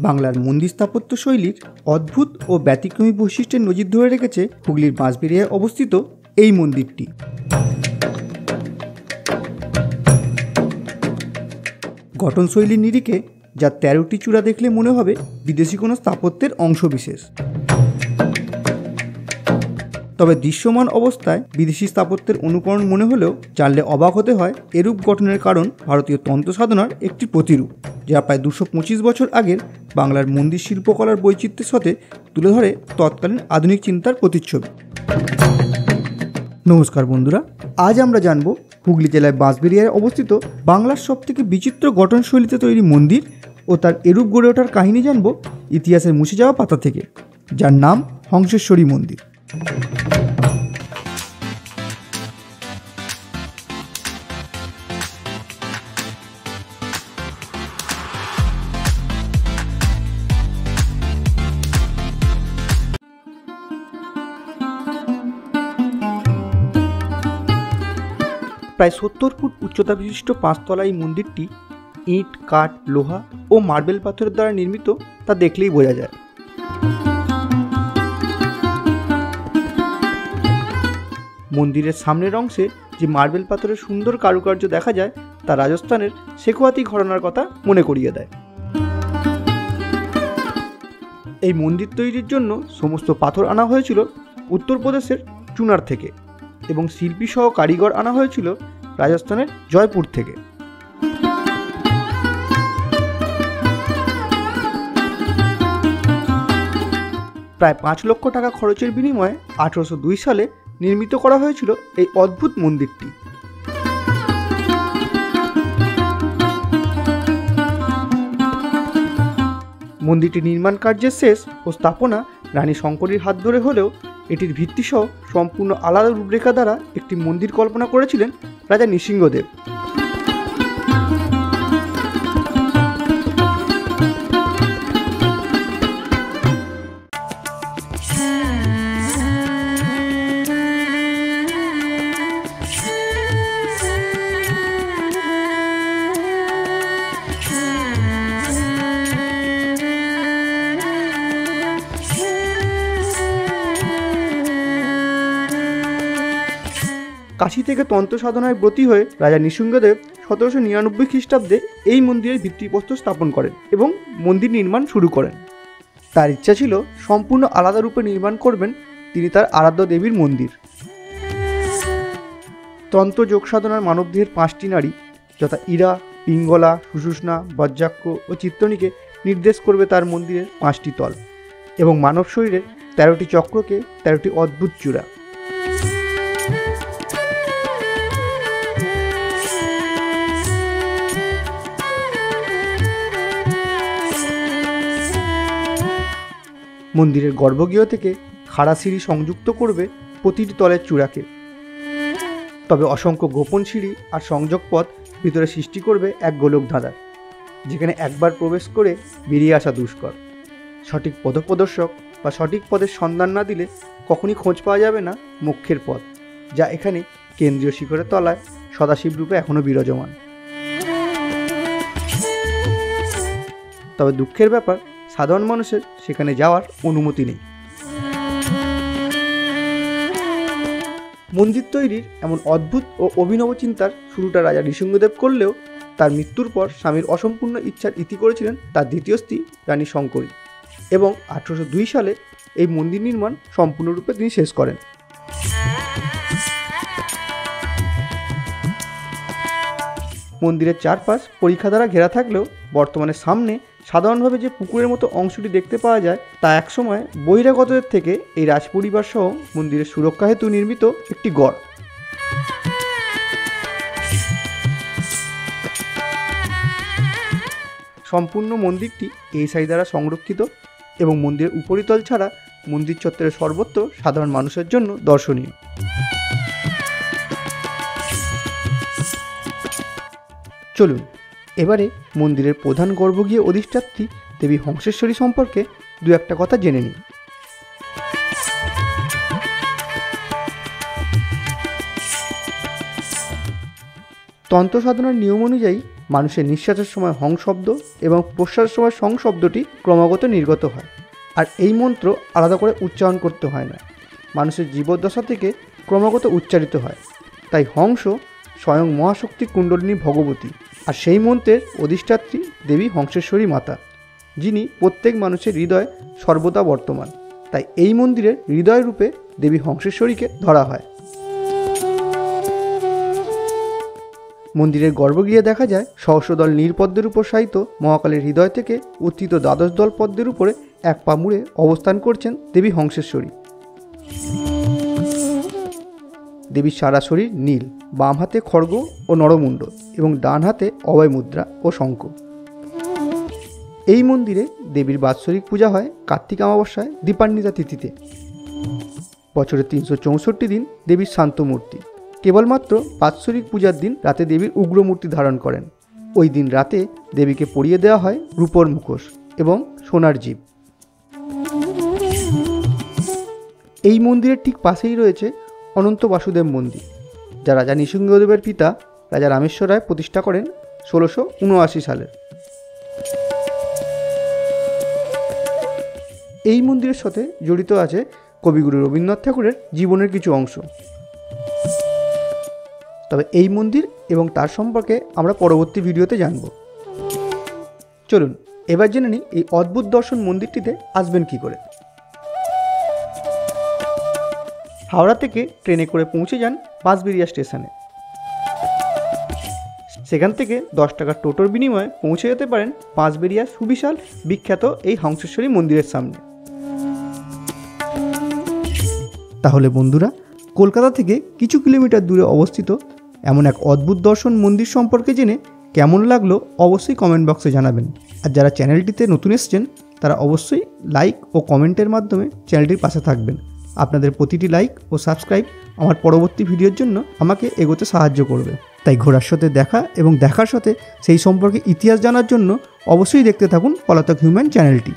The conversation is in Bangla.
বাংলার মন্দির স্থাপত্য শৈলীর অদ্ভুত ও ব্যতিক্রমী বৈশিষ্ট্যের নজির ধরে রেখেছে হুগলির বাঁশবেড়িয়ায় অবস্থিত এই মন্দিরটি। গঠনশৈলীর নিরিখে যা 13টি চূড়া দেখলে মনে হবে বিদেশি কোনো স্থাপত্যের অংশবিশেষ, তবে দৃশ্যমান অবস্থায় বিদেশি স্থাপত্যের অনুকরণ মনে হলেও জানলে অবাক হতে হয় এরূপ গঠনের কারণ ভারতীয় তন্ত্র সাধনার একটি প্রতিরূপ, যা প্রায় 225 বছর আগের বাংলার মন্দির শিল্পকলার বৈচিত্র্যের সাথে তুলে ধরে তৎকালীন আধুনিক চিন্তার প্রতিচ্ছবি। নমস্কার বন্ধুরা, আজ আমরা জানব হুগলি জেলায় বাঁশবেড়িয়ায় অবস্থিত বাংলার সবথেকে বিচিত্র গঠনশৈলীতে তৈরি মন্দির ও তার এরূপ গড়ে ওঠার কাহিনী জানব ইতিহাসের মুছে যাওয়া পাতা থেকে, যার নাম হংসেশ্বরী মন্দির। প্রায় 70 ফুট উচ্চতা বিশিষ্ট 5 তলা এই মন্দিরটি ইট, কাঠ, লোহা ও মার্বেল পাথরের দ্বারা নির্মিত তা দেখলেই বোঝা যায়। মন্দিরের সামনের অংশে যে মার্বেল পাথরের সুন্দর কারুকার্য দেখা যায় তা রাজস্থানের শেখোয়াতি ঘরানার কথা মনে করিয়ে দেয়। এই মন্দির তৈরির জন্য সমস্ত পাথর আনা হয়েছিল উত্তরপ্রদেশের চুনার থেকে এবং শিল্পী সহ কারিগর আনা হয়েছিল রাজস্থানের জয়পুর থেকে। প্রায় 5 লক্ষ টাকা খরচের বিনিময়ে 1802 সালে নির্মিত করা হয়েছিল এই অদ্ভুত মন্দিরটি। মন্দিরটি নির্মাণ কার্যের শেষ ও স্থাপনা রানী শঙ্করীর হাত ধরে হলেও এটির ভিত্তিসহ সম্পূর্ণ আলাদা রূপরেখা দ্বারা একটি মন্দির কল্পনা করেছিলেন রাজা নৃসিংহদেব। কাশী থেকে তন্ত্র সাধনায় ব্রতী হয়ে রাজা নৃসিংহদেব 1799 খ্রিস্টাব্দে এই মন্দিরের ভিত্তিপ্রস্তর স্থাপন করেন এবং মন্দির নির্মাণ শুরু করেন। তার ইচ্ছা ছিল সম্পূর্ণ আলাদা রূপে নির্মাণ করবেন তিনি তার আরাধ্য দেবীর মন্দির। তন্ত্র যোগ সাধনার মানবদেহের 5টি নারী যথা ইরা, পিঙ্গলা, সুষুম্না, বজ্রাক্ষ ও চিত্তনীকে নির্দেশ করবে তার মন্দিরের 5টি তল এবং মানব শরীরের 13টি চক্রকে 13টি অদ্ভুত চূড়া। মন্দিরের গর্ভগৃহ থেকে খাড়া সিঁড়ি সংযুক্ত করবে প্রতিটি তলের চূড়াকে, তবে অসংখ্য গোপন সিঁড়ি আর সংযোগ পথ ভিতরে সৃষ্টি করবে এক গোলক ধাঁধার, যেখানে একবার প্রবেশ করে বেরিয়ে আসা দুষ্কর। সঠিক পথপ্রদর্শক বা সঠিক পথের সন্ধান না দিলে কখনই খোঁজ পাওয়া যাবে না মোক্ষের পথ, যা এখানে কেন্দ্রীয় শিখরের তলায় সদাশিব রূপে এখনও বিরাজমান। তবে দুঃখের ব্যাপার, সাধারণ মানুষের সেখানে যাওয়ার অনুমতি নেই। মন্দির তৈরির এমন অদ্ভুত ও অভিনব চিন্তার শুরুটা রাজা নৃসিংহদেব করলেও তার মৃত্যুর পর স্বামীর অসম্পূর্ণ ইচ্ছার ইতি করেছিলেন তার দ্বিতীয় স্ত্রী রানী শঙ্করী এবং 1802 সালে এই মন্দির নির্মাণ সম্পূর্ণরূপে তিনি শেষ করেন। মন্দিরের চারপাশ পরিখা দ্বারা ঘেরা থাকলেও বর্তমানে সামনে সাধারণভাবে যে পুকুরের মতো অংশটি দেখতে পাওয়া যায় তা একসময় বহিরাগতদের থেকে এই রাজপরিবার সহ মন্দিরের সুরক্ষা হেতু নির্মিত একটি গড়। সম্পূর্ণ মন্দিরটি এসআই দ্বারা সংরক্ষিত এবং মন্দিরের উপরিতল ছাড়া মন্দির চত্বরের সর্বত্র সাধারণ মানুষের জন্য দর্শনীয়। চলুন এবারে মন্দিরের প্রধান গর্ভগৃহে অধিষ্ঠাত্রী দেবী হংসেশ্বরী সম্পর্কে দু একটা কথা জেনে নিই। তন্ত্র সাধনার নিয়ম অনুযায়ী মানুষের নিঃশ্বাসের সময় হং শব্দ এবং প্রশ্বাসের সময় সং শব্দটি ক্রমাগত নির্গত হয়। আর এই মন্ত্র আলাদা করে উচ্চারণ করতে হয় না, মানুষের জীবদ্দশা থেকে ক্রমাগত উচ্চারিত হয়। তাই হংস স্বয়ং মহাশক্তি কুণ্ডলিনী ভগবতী, আর সেই মন্ত্রের অধিষ্ঠাত্রী দেবী হংসেশ্বরী মাতা, যিনি প্রত্যেক মানুষের হৃদয়ে সর্বদা বর্তমান। তাই এই মন্দিরের হৃদয় রূপে দেবী হংসেশ্বরীকে ধরা হয়। মন্দিরের গর্ভগৃহে দেখা যায় সহস্রদল নীলপদ্মের উপর শায়িত মহাকালের হৃদয় থেকে উত্থিত দ্বাদশ দল পদ্মের উপরে এক পা মুড়ে অবস্থান করছেন দেবী হংসেশ্বরী। দেবীর সারা শরীর নীল, বাম হাতে খড়গ ও নরমুণ্ড এবং ডান হাতে অভয় মুদ্রা ও শঙ্খ। এই মন্দিরে দেবীর বাৎসরিক পূজা হয় কার্তিক অমাবস্যায় দীপান্বিতা তিথিতে। বছরে 364 দিন দেবীর শান্ত মূর্তি। কেবলমাত্র বাৎসরিক পূজার দিন রাতে দেবীর উগ্রমূর্তি ধারণ করেন। ওই দিন রাতে দেবীকে পরিয়ে দেওয়া হয় রূপোর মুখোশ এবং সোনার জীব। এই মন্দিরের ঠিক পাশেই রয়েছে অনন্ত বাসুদেব মন্দির, যা রাজা নৃসিংহদেবের পিতা রাজা রামেশ্বর রায় প্রতিষ্ঠা করেন 1679 সালে। এই মন্দিরের সাথে জড়িত আছে কবিগুরু রবীন্দ্রনাথ ঠাকুরের জীবনের কিছু অংশ। তবে এই মন্দির এবং তার সম্পর্কে আমরা পরবর্তী ভিডিওতে জানব। চলুন এবার জেনে নিই এই অদ্ভুত দর্শন মন্দিরটিতে আসবেন কী করে। হাওড়া থেকে ট্রেনে করে পৌঁছে যান বাঁশবেড়িয়া স্টেশনে। সেখান থেকে 10 টাকার টোটোর বিনিময়ে পৌঁছে যেতে পারেন বাঁশবেড়িয়া সুবিশাল বিখ্যাত এই হংসেশ্বরী মন্দিরের সামনে। তাহলে বন্ধুরা, কলকাতা থেকে কিছু কিলোমিটার দূরে অবস্থিত এমন এক অদ্ভুত দর্শন মন্দির সম্পর্কে জেনে কেমন লাগলো অবশ্যই কমেন্ট বক্সে জানাবেন। আর যারা চ্যানেলটিতে নতুন এসেছেন তারা অবশ্যই লাইক ও কমেন্টের মাধ্যমে চ্যানেলটির পাশে থাকবেন। আপনাদের প্রতিটি লাইক ও সাবস্ক্রাইব আমার পরবর্তী ভিডিওর জন্য আমাকে এগোতে সাহায্য করবে। তাই ঘোড়ার সাথে দেখা এবং দেখার সাথে সেই সম্পর্কে ইতিহাস জানার জন্য অবশ্যই দেখতে থাকুন পলাতক হিউম্যান চ্যানেলটি।